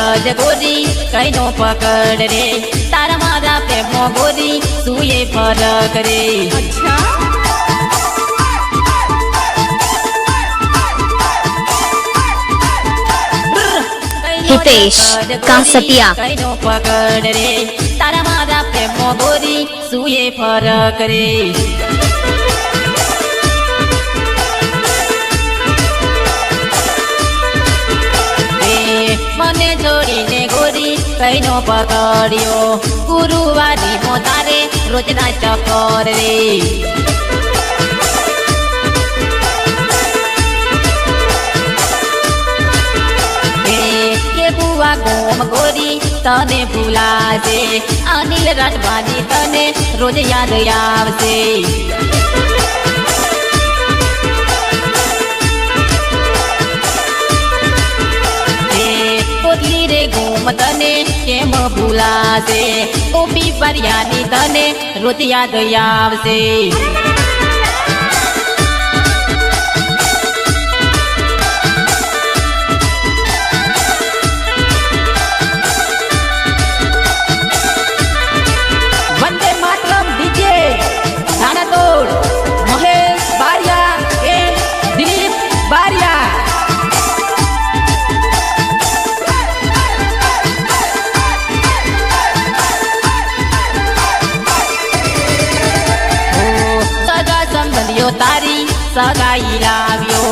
गज गोरी कई नो पकड़ रे तारा मारा प्रेम गोरी सुए फरक रे। अच्छा हितेश कासतिया कई नो पकड़ रे तारा मारा प्रेम गोरी सुए फरक रे। मने छोड़ीने गोरी कई नो पकड़ियो गुरुवारी मो तारे रोज ना चक्कर रे। ये बुआ गोम गोरी तने भुलासे अनिल राठवानी तने रोज याद आवसे। कोतली रे घूम तने केम भूलासे ओपी परियानी तने रोज याद आवसे। वंदे मातरम डीजे नाना तोड़ महेश बारिया ए दिलीप बारिया। तारी सगाई लाव्यो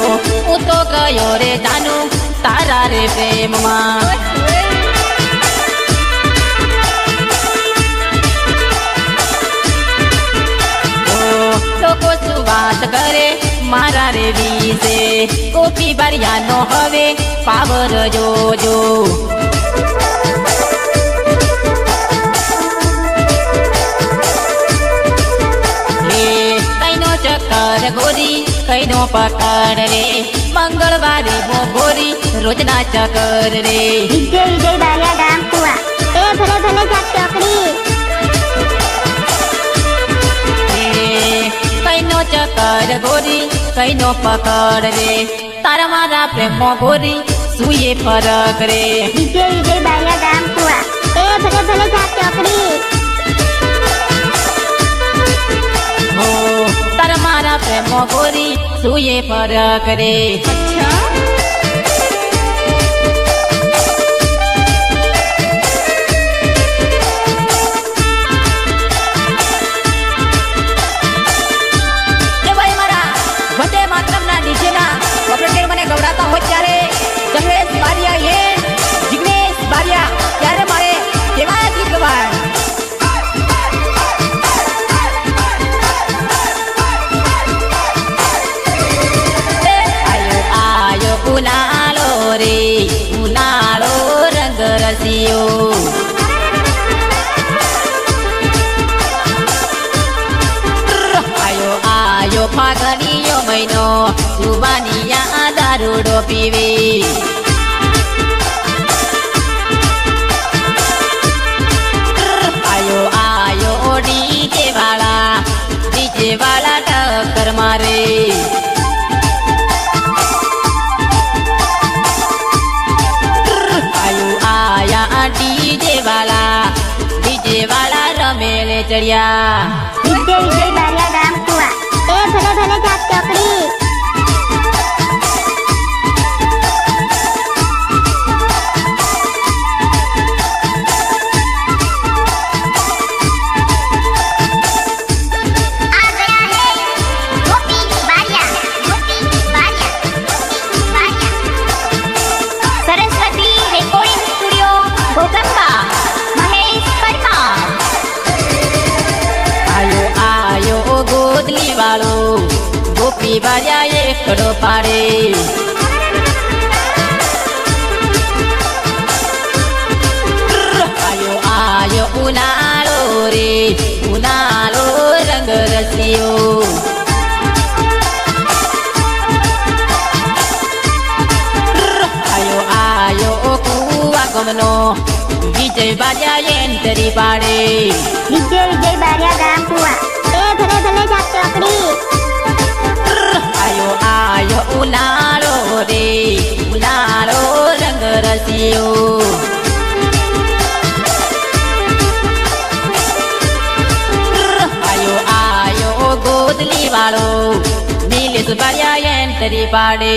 उ तो गयो रे जानू तारा रे प्रेम मां। लोको सुवास करे मारा रे विसे गोपी बारिया नो हवे पावर जोजो। चक्कर गोरी कई नो पकड़ रे मंगलवारी मो गोरी रोज ना चक्कर रे। विजय विजय बारिया गाम कुआ ए भले भले जात चौकड़ी कई नो चक्कर गोरी कई नो पकड़ रे तारा मारा प्रेम गोरी सुए फरक रे। विजय विजय बारिया गाम कुआ ए भले भले जात चौकड़ी तारा मारा प्रेम गोरी सुए फरक रे। अच्छा भाई मारा वंदे मातरम ना डीजे ना ऑपरेटर मने गवराता हो त्यारे जगेश बारिया ये जिग्नेश बारिया त्यारे मारे केवा गीत गवाय। उनालो रे उनालो रंग रसियो आयो आयो फागणियो महीनो जुबानिया दारूडो पीवे। आयो आयो डीजे वाला टक्कर मारे। डीजे वाला रमेले चढ़िया। विजय विजय बारिया गाम कुआ ए भले भले जात चौकड़ी गोपी बारिया एकड़ो पाड़े आयो आयो उनालो रे उनालो रंग रसियो। आयो आयो कुआ गमनो विजय बारिया एंटरी पाड़े। विजय विजय बारिया गाम कुआ ए भले भले जात चौकड़ी आयो आयो उनालो रे उनालो रंग रसियो। કોથલી વાળો નીલેશ બારિયા એન્ટ્રી પાડે